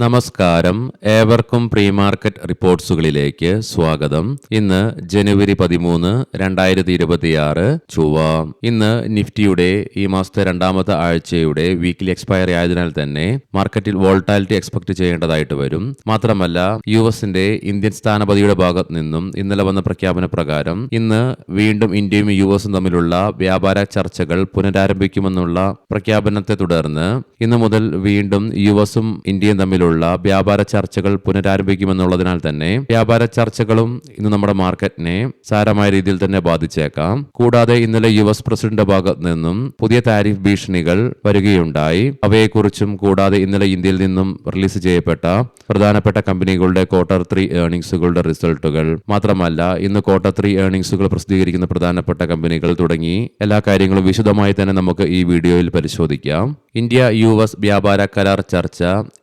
നമസ്കാരം. ഏവർക്കും pre market റിപ്പോർട്ട്സുകളിലേക്ക് സ്വാഗതം. ഇന്ന് ജനുവരി 13, 2026 ചൊവ്വ. ഇന്ന് നിഫ്റ്റിയുടെ ഈ മാസത്തെ രണ്ടാമത്തെ ആഴ്ചയുടെ വീക്കിലി എക്സ്പയറി ആയതിനാൽ തന്നെ മാർക്കറ്റിൽ വോൾട്ടാലിറ്റി എക്സ്പെക്ട് ചെയ്യേണ്ടതായിട്ട് വരും. മാത്രമല്ല യുഎസിന്റെ ഇന്ത്യൻ സ്ഥാനപതിയുടെ ഭാഗത്ത് നിന്നും ഇന്നലെ വന്ന പ്രഖ്യാപന പ്രകാരം ഇന്ന് വീണ്ടും ഇന്ത്യയും യുഎസും തമ്മിലുള്ള വ്യാപാര ചർച്ചകൾ പുനരാരംഭിക്കുമെന്നുള്ള പ്രഖ്യാപനത്തെ തുടർന്ന് ഇന്നു മുതൽ വീണ്ടും യുഎസും ഇന്ത്യയും തമ്മിൽ വ്യാപാര ചർച്ചകൾ പുനരാരംഭിക്കുമെന്നുള്ളതിനാൽ തന്നെ വ്യാപാര ചർച്ചകളും ഇന്ന് നമ്മുടെ മാർക്കറ്റിനെ സാരമായ രീതിയിൽ തന്നെ ബാധിച്ചേക്കാം. കൂടാതെ ഇന്നലെ യുഎസ് പ്രസിഡന്റ് ഭാഗത്ത് നിന്നും പുതിയ താരിഫ് ഭീഷണികൾ വരികയുണ്ടായി. അവയെക്കുറിച്ചും കൂടാതെ ഇന്നലെ ഇന്ത്യയിൽ നിന്നും റിലീസ് ചെയ്യപ്പെട്ട പ്രധാനപ്പെട്ട കമ്പനികളുടെ Q3 ഏർണിംഗ്സുകളുടെ റിസൾട്ടുകൾ, മാത്രമല്ല ഇന്ന് Q3 ഏർണിംഗ്സുകൾ പ്രസിദ്ധീകരിക്കുന്ന പ്രധാനപ്പെട്ട കമ്പനികൾ തുടങ്ങി എല്ലാ കാര്യങ്ങളും വിശദമായി തന്നെ നമുക്ക് ഈ വീഡിയോയിൽ പരിശോധിക്കാം. ഇന്ത്യ യുഎസ് വ്യാപാര കരാർ ചർച്ച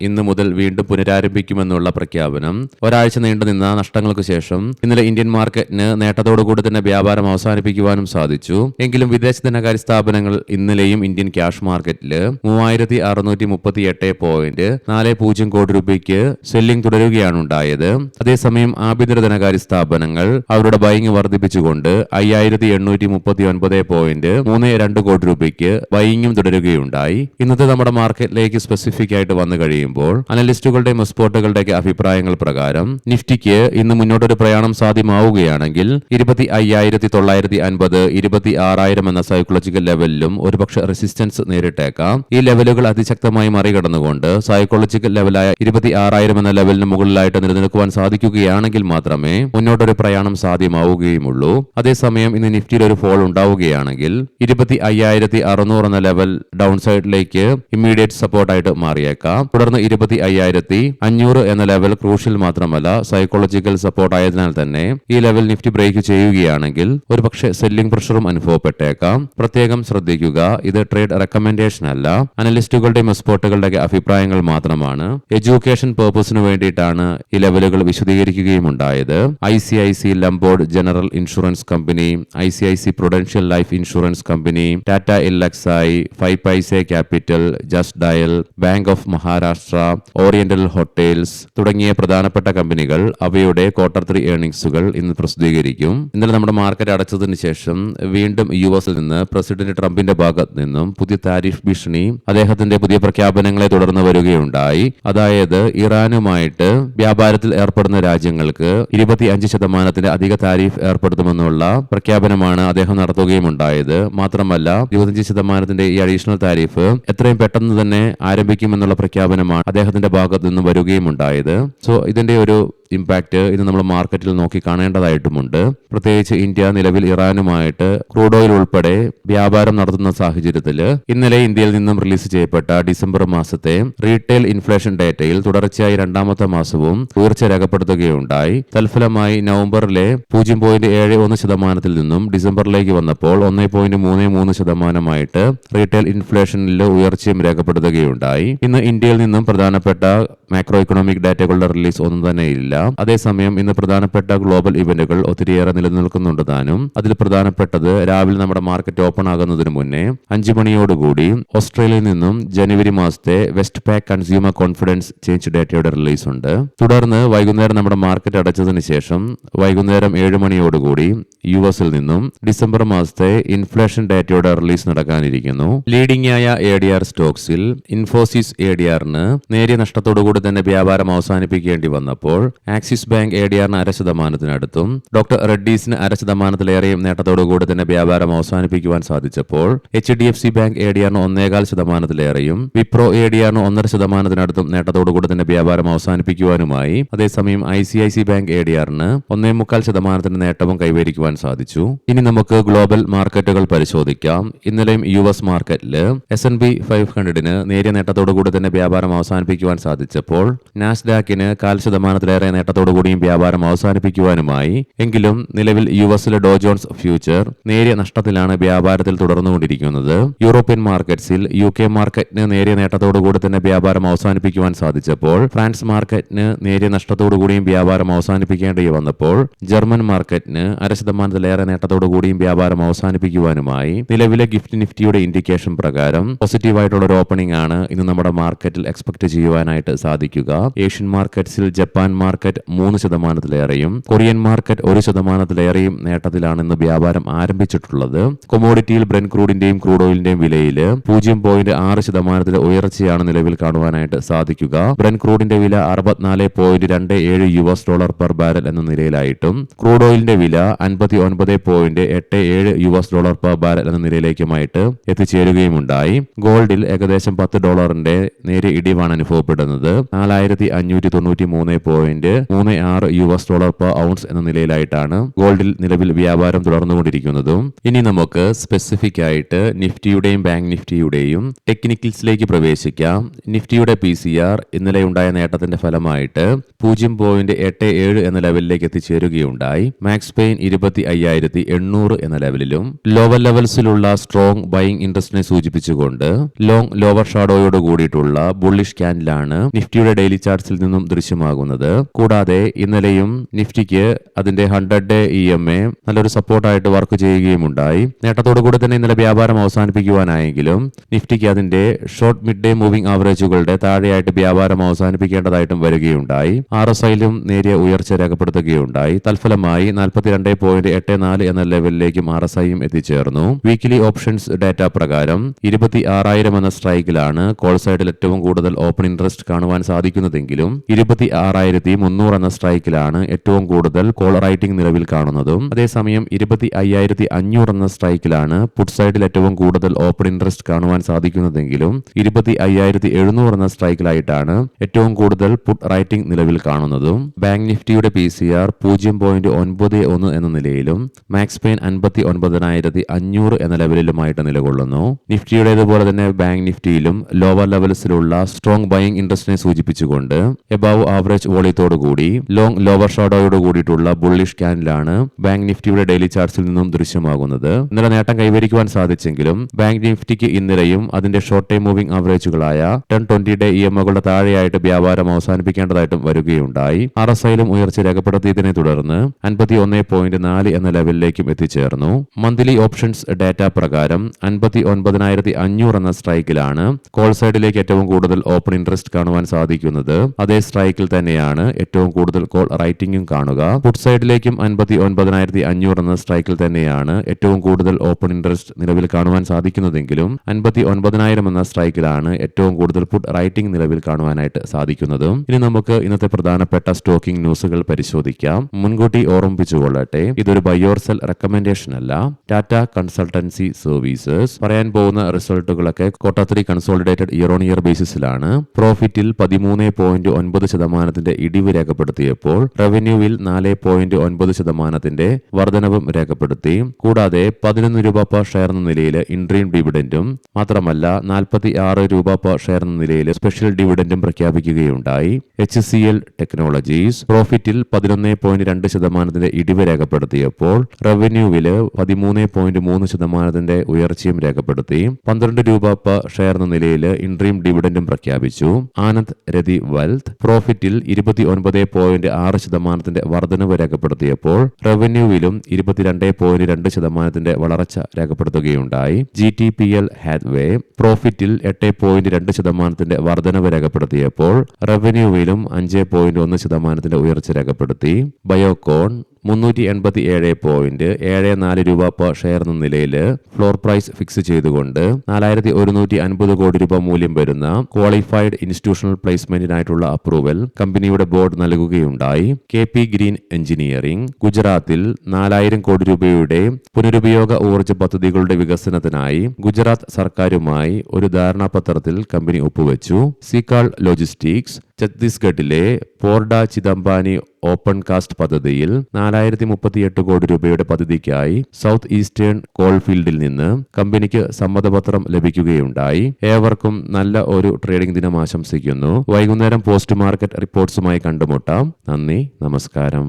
ഇന്ന് മുതൽ വീണ്ടും പുനരാരംഭിക്കുമെന്നുള്ള പ്രഖ്യാപനം ഒരാഴ്ച നീണ്ടുനിന്ന നഷ്ടങ്ങൾക്ക് ശേഷം ഇന്നലെ ഇന്ത്യൻ മാർക്കറ്റിന് നേട്ടത്തോടുകൂടി തന്നെ വ്യാപാരം അവസാനിപ്പിക്കുവാനും സാധിച്ചു. എങ്കിലും വിദേശ ധനകാര്യ സ്ഥാപനങ്ങൾ ഇന്നലെയും ഇന്ത്യൻ ക്യാഷ് മാർക്കറ്റിൽ 3648.40 കോടി രൂപയ്ക്ക് സെല്ലിംഗ് തുടരുകയാണ് ഉണ്ടായത്. അതേസമയം ആഭ്യന്തര ധനകാര്യ സ്ഥാപനങ്ങൾ അവരുടെ ബൈങ് വർദ്ധിപ്പിച്ചുകൊണ്ട് 5839.32 കോടി രൂപയ്ക്ക് ബൈങ്ങും തുടരുകയുണ്ടായി. ഇന്നത്തെ നമ്മുടെ മാർക്കറ്റിലേക്ക് സ്പെസിഫിക് ആയിട്ട് വന്നു കഴിയുമ്പോൾ അനലിസ്റ്റുകളുടെയും എക്സ്പേർട്ടുകളുടെയൊക്കെ അഭിപ്രായങ്ങൾ പ്രകാരം നിഫ്റ്റിക്ക് ഇന്ന് മുന്നോട്ടൊരു പ്രയാണം സാധ്യമാവുകയാണെങ്കിൽ 25,950, 26,000 എന്ന സൈക്കോളജിക്കൽ ലെവലിലും ഒരുപക്ഷെ റെസിസ്റ്റൻസ് നേരിട്ടേക്കാം. ഈ ലെവലുകൾ അതിശക്തമായി മറികടന്നുകൊണ്ട് സൈക്കോളജിക്കൽ ലെവലായ 26,000 എന്ന ലെവലിന് മുകളിലായിട്ട് നിലനിൽക്കുവാൻ സാധിക്കുകയാണെങ്കിൽ മാത്രമേ മുന്നോട്ടൊരു പ്രയാണം സാധ്യമാവുകയുമുള്ളൂ. അതേസമയം ഇന്ന് നിഫ്റ്റിയിൽ ഒരു ഫോൾ ഉണ്ടാവുകയാണെങ്കിൽ 25,600 എന്ന ലെവൽ ഡൗൺ സൈഡിലേക്ക് ഇമ്മീഡിയറ്റ് സപ്പോർട്ടായിട്ട് മാറിയേക്കാം. തുടർന്ന് 25,500 എന്ന ലെവൽ ക്രൂഷ്യൽ മാത്രമല്ല സൈക്കോളജിക്കൽ സപ്പോർട്ട് ആയതിനാൽ തന്നെ ഈ ലെവൽ നിഫ്റ്റി ബ്രേക്ക് ചെയ്യുകയാണെങ്കിൽ ഒരുപക്ഷെ സെല്ലിംഗ് പ്രഷറും അനുഭവപ്പെട്ടേക്കാം. പ്രത്യേകം ശ്രദ്ധിക്കുക, ഇത് ട്രേഡ് റെക്കമെൻഡേഷൻ അല്ല, അനലിസ്റ്റുകളുടെയും എക്സ്പേർട്ടുകളുടെ അഭിപ്രായങ്ങൾ മാത്രമാണ്. എഡ്യൂക്കേഷൻ പർപ്പസിന് വേണ്ടിയിട്ടാണ് ഈ ലെവലുകൾ വിശദീകരിക്കുകയും ഉണ്ടായത്. ICIC Lombard general insurance company, ICIC prudential life insurance company, Tata LXI, 5 paisa capital, just dial, bank of Maharashtra, oriental hotels തുടങ്ങിയ പ്രധാനപ്പെട്ട കമ്പനികൾ അവയുടെ Q3 ഏർണിംഗ്സുകൾ ഇന്ന് പ്രസിദ്ധീകരിക്കും. ഇന്നലെ നമ്മുടെ മാർക്കറ്റ് അടച്ചതിന് ശേഷം വീണ്ടും യുഎസിൽ നിന്ന് പ്രസിഡന്റ് ട്രംപിന്റെ ഭാഗത്ത് നിന്നും പുതിയ താരിഫ് ഭീഷണി അദ്ദേഹത്തിന്റെ പുതിയ പ്രഖ്യാപനങ്ങളെ തുടർന്ന് വരികയുണ്ടായി. അതായത് ഇറാനുമായിട്ട് വ്യാപാരത്തിൽ ഏർപ്പെടുന്ന രാജ്യങ്ങൾക്ക് 25% അധിക താരിഫ് ഏർപ്പെടുത്തുമെന്നുള്ള പ്രഖ്യാപനമാണ് അദ്ദേഹം നടത്തുകയും ഉണ്ടായത്. മാത്രമല്ല 25% ഈ അഡീഷണൽ താരിഫ് എത്രയും പെട്ടെന്ന് തന്നെ ആരംഭിക്കുമെന്നുള്ള പ്രഖ്യാപനമാണ് അദ്ദേഹത്തിന്റെ ഭാഗത്ത് നിന്ന് വരികയും ഉണ്ടായത്. സോ ഇതിന്റെ ഒരു ഇമ്പാക്ട് ഇന്ന് നമ്മൾ മാർക്കറ്റിൽ നോക്കി കാണേണ്ടതായിട്ടുമുണ്ട്. പ്രത്യേകിച്ച് ഇന്ത്യ നിലവിൽ ഇറാനുമായിട്ട് ക്രൂഡ് ഓയിൽ ഉൾപ്പെടെ വ്യാപാരം നടത്തുന്ന സാഹചര്യത്തിൽ ഇന്നലെ ഇന്ത്യയിൽ നിന്നും റിലീസ് ചെയ്യപ്പെട്ട ഡിസംബർ മാസത്തെ റീറ്റെയിൽ ഇൻഫ്ലേഷൻ ഡേറ്റയിൽ തുടർച്ചയായി രണ്ടാമത്തെ മാസവും ഉയർച്ച രേഖപ്പെടുത്തുകയുണ്ടായി. തൽഫലമായി നവംബറിലെ 0.71% നിന്നും ഡിസംബറിലേക്ക് വന്നപ്പോൾ 1.33% റീറ്റെയിൽ ഇൻഫ്ലേഷനിൽ ഉയർച്ചയും രേഖപ്പെടുത്തുകയുണ്ടായി. ഇന്ന് ഇന്ത്യയിൽ നിന്നും പ്രധാനപ്പെട്ട മാക്രോ ഇക്കണോമിക് ഡാറ്റകളുടെ റിലീസ് ഒന്നും തന്നെ ഇല്ല. അതേസമയം ഇന്ന് പ്രധാനപ്പെട്ട ഗ്ലോബൽ ഇവന്റുകൾ ഒത്തിരിയേറെ നിലനിൽക്കുന്നുണ്ട് താനും. അതിൽ പ്രധാനപ്പെട്ടത് രാവിലെ നമ്മുടെ മാർക്കറ്റ് ഓപ്പൺ ആകുന്നതിന് മുന്നേ 5 മണിയോടുകൂടി ഓസ്ട്രേലിയയിൽ നിന്നും ജനുവരി മാസത്തെ Westpac consumer confidence change ഡേറ്റയുടെ റിലീസ് ഉണ്ട്. തുടർന്ന് വൈകുന്നേരം നമ്മുടെ മാർക്കറ്റ് അടച്ചതിന് ശേഷം വൈകുന്നേരം 7 മണിയോടുകൂടി യുഎസിൽ നിന്നും ഡിസംബർ മാസത്തെ ഇൻഫ്ലേഷൻ ഡേറ്റയുടെ റിലീസ് നടക്കാനിരിക്കുന്നു. ലീഡിംഗ് ആയ ADR സ്റ്റോക്സിൽ ഇൻഫോസിസ് ADRന് നേരിയ നഷ്ടത്തോടുകൂടി തന്നെ വ്യാപാരം അവസാനിപ്പിക്കേണ്ടി വന്നപ്പോൾ ആക്സിസ് ബാങ്ക് ADRന് 0.5%, ഡോക്ടർ റെഡ്ഡീസിന് 0.5%-ലേറെയും നേട്ടത്തോടുകൂടി തന്നെ വ്യാപാരം അവസാനിപ്പിക്കുവാൻ സാധിച്ചപ്പോൾ HDFC ബാങ്ക് ADRന് 1.25%-ലേറെയും വിപ്രോ ADRന് 1.5%-അടുത്തും നേട്ടത്തോടുകൂടി തന്നെ വ്യാപാരം അവസാനിപ്പിക്കുവാനുമായി. അതേസമയം ICIC ബാങ്ക് ADRന് 1.25% നേട്ടവും കൈവരിക്കുവാൻ സാധിച്ചു. ഇനി നമുക്ക് ഗ്ലോബൽ മാർക്കറ്റുകൾ പരിശോധിക്കാം. ഇന്നലെയും US മാർക്കറ്റിൽ S&P 500ന് നേരിയ നേട്ടത്തോടുകൂടി തന്നെ വ്യാപാരം അവസാനിപ്പിക്കുവാൻ സാധിച്ചപ്പോൾ നാസ്ഡാക്കിന് 0.25%-ലേറെ നേട്ടത്തോടുകൂടിയും വ്യാപാരം അവസാനിപ്പിക്കുവാനുമായി. എങ്കിലും നിലവിൽ യുഎസിലെ ഡോ ജോൺസ് ഫ്യൂച്ചർ നേരിയ നഷ്ടത്തിലാണ് വ്യാപാരത്തിൽ തുടർന്നുകൊണ്ടിരിക്കുന്നത്. യൂറോപ്യൻ മാർക്കറ്റ്സിൽ UK മാർക്കറ്റിന് നേരിയ നേട്ടത്തോടുകൂടി തന്നെ വ്യാപാരം അവസാനിപ്പിക്കുവാൻ സാധിച്ചപ്പോൾ ഫ്രാൻസ് മാർക്കറ്റിന് നേരിയ നഷ്ടത്തോടുകൂടിയും വ്യാപാരം അവസാനിപ്പിക്കേണ്ടി വന്നപ്പോൾ ജർമ്മൻ മാർക്കറ്റിന് 0.5%-ലേറെ നേട്ടത്തോടുകൂടിയും വ്യാപാരം അവസാനിപ്പിക്കുവാനുമായി. നിലവിലെ ഗിഫ്റ്റ് നിഫ്റ്റിയുടെ ഇൻഡിക്കേഷൻ പ്രകാരം പോസിറ്റീവായിട്ടുള്ള ഒരു ഓപ്പണിംഗ് ആണ് ഇന്ന് നമ്മുടെ മാർക്കറ്റിൽ എക്സ്പെക്ട് ചെയ്യുവാൻ പറയുവാനായിട്ട് സാധിക്കുക. ഏഷ്യൻ മാർക്കറ്റ്സിൽ ജപ്പാൻ മാർക്കറ്റ് 3%-ലേറെയും കൊറിയൻ മാർക്കറ്റ് 1%-ലേറെയും നേട്ടത്തിലാണ് ഇന്ന് വ്യാപാരം ആരംഭിച്ചിട്ടുള്ളത്. കൊമോഡിറ്റിയിൽ ബ്രെന്റ് ക്രൂഡിന്റെയും ക്രൂഡ് ഓയിലിന്റെയും വിലയിൽ 0.6% ഉയർച്ചയാണ് നിലവിൽ കാണുവാനായിട്ട് സാധിക്കുക. ബ്രെന്റ് ക്രൂഡിന്റെ വില $64.27 പെർ ബാരൽ എന്ന നിലയിലായിട്ടും ക്രൂഡ് ഓയിലിന്റെ വില $59.87 പെർ ബാരൽ എന്ന നിലയിലേക്കുമായിട്ട് എത്തിച്ചേരുകയുമുണ്ടായി. ഗോൾഡിൽ ഏകദേശം $10 നേരിയ ഇടിവാണ് അനുഭവപ്പെടുന്നത്. $4593.36 പെർ ഔൺസ് എന്ന നിലയിലായിട്ടാണ് ഗോൾഡിൽ നിലവിൽ വ്യാപാരം തുടർന്നുകൊണ്ടിരിക്കുന്നതും. ഇനി നമുക്ക് സ്പെസിഫിക് ആയിട്ട് നിഫ്റ്റിയുടെയും ബാങ്ക് നിഫ്റ്റിയുടെയും ടെക്നിക്കൽസിലേക്ക് പ്രവേശിക്കാം. നിഫ്റ്റിയുടെ PCR ഇന്നലെ ഉണ്ടായ നേട്ടത്തിന്റെ ഫലമായിട്ട് 0.87 എന്ന ലെവലിലേക്ക് എത്തിച്ചേരുകയുണ്ടായി. മാക്സ് പെയിൻ 25,800 എന്ന ലെവലിലും ലോവർ ലെവൽസിലുള്ള സ്ട്രോങ് ബൈയിങ് ഇൻട്രസ്റ്റിനെ സൂചിപ്പിച്ചുകൊണ്ട് ലോങ് ലോവർ ഷാഡോയോട് കൂടിയിട്ടുള്ള ബുള്ളിഷ് ക്യാൻഡിലാണ് നിഫ്റ്റിയുടെ ഡെയിലി ചാർട്ട്സിൽ നിന്നും ദൃശ്യമാകുന്നത്. കൂടാതെ ഇന്നലെയും നിഫ്റ്റിക്ക് അതിന്റെ 100-day EMA നല്ലൊരു സപ്പോർട്ടായിട്ട് വർക്ക് ചെയ്യുകയുമുണ്ടായി. നേട്ടത്തോടു കൂടി തന്നെ ഇന്നലെ വ്യാപാരം അവസാനിപ്പിക്കുവാനായെങ്കിലും നിഫ്റ്റിക്ക് അതിന്റെ ഷോർട്ട് മിഡ് ഡേ മൂവിംഗ് ആവറേജുകളുടെ താഴെയായിട്ട് വ്യാപാരം അവസാനിപ്പിക്കേണ്ടതായിട്ടും വരികയുണ്ടായി. RSIയിലും നേരിയ ഉയർച്ച രേഖപ്പെടുത്തുകയുണ്ടായി. തൽഫലമായി 42.84 എന്ന ലെവലിലേക്കും RSIയും എത്തിച്ചേർന്നു. വീക്കിലി ഓപ്ഷൻസ് ഡാറ്റ പ്രകാരം 26,000 എന്ന സ്ട്രൈക്കിലാണ് കോൾ സൈഡിൽ ഏറ്റവും കൂടുതൽ ഓപ്പൺ ഇൻട്രസ്റ്റ് കാണുവാൻ സാധിക്കുന്നതെങ്കിലും 26,300 എന്ന സ്ട്രൈക്കിലാണ് ഏറ്റവും കൂടുതൽ കോൾ റൈറ്റിംഗ് നിലവിൽ കാണുന്നതും. അതേസമയം 25,500 എന്ന സ്ട്രൈക്കിലാണ് പുട്ട് സൈഡിൽ ഏറ്റവും കൂടുതൽ ഓപ്പൺ ഇൻട്രസ്റ്റ് കാണുവാൻ സാധിക്കുന്നതെങ്കിലും 25,700 എന്ന സ്ട്രൈക്കിലായിട്ടാണ് ഏറ്റവും കൂടുതൽ പുട്ട് റൈറ്റിംഗ് നിലവിൽ കാണുന്നതും. ബാങ്ക് നിഫ്റ്റിയുടെ PCR 0.91 എന്ന നിലയിലും മാക്സ് പെയിൻ 59,500 എന്ന ലെവലിലുമായിട്ട് നിലകൊള്ളുന്നു. നിഫ്റ്റിയുടേതുപോലെ തന്നെ ബാങ്ക് നിഫ്റ്റിയിലും ലോവർ ലെവൽസിലുള്ള സ്ട്രോങ് ബൈയിങ് ഇൻട്രസ്റ്റിനെ സൂചിപ്പിച്ചുകൊണ്ട് എബവ് ആവറേജ് വോളിയത്തോടുകൂടി ലോങ് ലോവർ ഷാഡോയോട് കൂടിയിട്ടുള്ള ബുള്ളിഷ് ക്യാൻഡിലാണ് ബാങ്ക് നിഫ്റ്റിയുടെ ഡെയിലി ചാർട്ട്സിൽ നിന്നും ദൃശ്യമാകുന്നത്. ഇന്നലെ നേട്ടം കൈവരിക്കുവാൻ സാധിച്ചെങ്കിലും ബാങ്ക് നിഫ്റ്റിക്ക് ഇന്നലെയും അതിന്റെ ഷോർട്ട് ടൈം മൂവിംഗ് ആവറേജുകളായ 10-20-day EMAകളുടെ താഴെയായിട്ട് വ്യാപാരം അവസാനിപ്പിക്കേണ്ടതായിട്ടും വരികയുണ്ടായി. RSIയിലും ഉയർച്ച രേഖപ്പെടുത്തിയതിനെ തുടർന്ന് 51.4 എന്ന ലെവലിലേക്കും എത്തിച്ചേർന്നു. മന്ത്ലി ഓപ്ഷൻസ് ഡാറ്റ പ്രകാരം 59,500 എന്ന സ്ട്രൈക്കിലാണ് കോൾ സൈഡിലേക്ക് ഏറ്റവും കൂടുതൽ ഓപ്പൺ ഇൻട്രസ്റ്റ് കാണുവാൻ സാധിക്കുന്നത്. അതേ സ്ട്രൈക്കിൽ തന്നെയാണ് ഏറ്റവും കൂടുതൽ കോൾ റൈറ്റിംഗും കാണുക. പുട്ട് സൈഡിലേക്കും 59,500 എന്ന സ്ട്രൈക്കിൽ തന്നെയാണ് ഏറ്റവും കൂടുതൽ ഓപ്പൺ ഇൻട്രസ്റ്റ് നിലവിൽ കാണുവാൻ സാധിക്കുന്നതെങ്കിലും 59,000 എന്ന സ്ട്രൈക്കിലാണ് ഏറ്റവും കൂടുതൽ പുട്ട് റൈറ്റിംഗ് നിലവിൽ കാണുവാനായിട്ട് സാധിക്കുന്നതും. ഇനി നമുക്ക് ഇന്നത്തെ പ്രധാനപ്പെട്ട സ്റ്റോക്കിംഗ് ന്യൂസുകൾ പരിശോധിക്കാം. മുൻകൂട്ടി ഓർമ്മിപ്പിച്ചുകൊള്ളട്ടെ, ഇതൊരു ബൈ ഓർ സെൽ റെക്കമെൻഡേഷൻ അല്ല. ടാറ്റ കൺസൾട്ടൻസി സർവീസസ് പറയാൻ പോകുന്ന റിസൾട്ടുകളൊക്കെ Q3 consolidated year on year ബേസിസിലാണ്. പ്രോഫിറ്റിൽ 13.9% ഇടിവ് രേഖപ്പെടുത്തിയപ്പോൾ റവന്യൂവിൽ 4.9% വർധനവും രേഖപ്പെടുത്തി. കൂടാതെ 11 രൂപ പെർ ഷെയർ എന്ന നിലയിൽ ഇൻട്രീം ഡിവിഡൻഡും മാത്രമല്ല 46 രൂപ പെർ ഷെയർ എന്ന നിലയിൽ സ്പെഷ്യൽ ഡിവിഡൻഡും പ്രഖ്യാപിക്കുകയുണ്ടായി. HCL ടെക്നോളജീസ് പ്രോഫിറ്റിൽ 11.2% ഇടിവ് രേഖപ്പെടുത്തിയപ്പോൾ റവന്യൂവില് 13.3% ഉയർച്ചയും രേഖപ്പെടുത്തി. 12 രൂപ പെർ ഷെയർ എന്ന നിലയിൽ ഇൻട്രീം ഡിവിഡൻഡും പ്രഖ്യാപിച്ചു. ആനന്ദ് രതി വെൽത്ത് പ്രോഫിറ്റിൽ 29.6% വർധനവ് രേഖപ്പെടുത്തിയപ്പോൾ റവന്യൂവിലും 22.2% വളർച്ച രേഖപ്പെടുത്തുകയുണ്ടായി. GTPL ഹാത്വേ പ്രോഫിറ്റിൽ 8.2% വർധനവ് രേഖപ്പെടുത്തിയപ്പോൾ റവന്യൂവിലും 5.1% ഉയർച്ച രേഖപ്പെടുത്തി. ബയോകോൺ 387.74 രൂപ പെർ ഷെയർ എന്ന നിലയിൽ ഫ്ലോർ പ്രൈസ് ഫിക്സ് ചെയ്തുകൊണ്ട് 4,150 കോടി രൂപ മൂല്യം വരുന്ന ക്വാളിഫൈഡ് ഇൻസ്റ്റിറ്റ്യൂഷണൽ പ്ലേസ്മെന്റിനായിട്ടുള്ള അപ്രൂവൽ കമ്പനിയുടെ ബോർഡ് നൽകുകയുണ്ടായി. KP ഗ്രീൻ എഞ്ചിനീയറിംഗ് ഗുജറാത്തിൽ 4,000 കോടി രൂപയുടെ പുനരുപയോഗ ഊർജ്ജ പദ്ധതികളുടെ വികസനത്തിനായി ഗുജറാത്ത് സർക്കാരുമായി ഒരു ധാരണാപത്രത്തിൽ കമ്പനി ഒപ്പുവെച്ചു. സിക്കാൾ ലോജിസ്റ്റിക്സ് ഛത്തീസ്ഗഡിലെ പോർഡ ചിദംബാനി ഓപ്പൺ കാസ്റ്റ് പദ്ധതിയിൽ 4,038 കോടി രൂപയുടെ പദ്ധതിക്കായി സൗത്ത് ഈസ്റ്റേൺ കോൾഫീൽഡിൽ നിന്ന് കമ്പനിക്ക് സമ്മതപത്രം ലഭിക്കുകയുണ്ടായി. ഏവർക്കും നല്ല ഒരു ട്രേഡിംഗ് ദിനം ആശംസിക്കുന്നു. വൈകുന്നേരം പോസ്റ്റ് മാർക്കറ്റ് റിപ്പോർട്ട്സുമായി കണ്ടുമുട്ടാം. നന്ദി, നമസ്കാരം.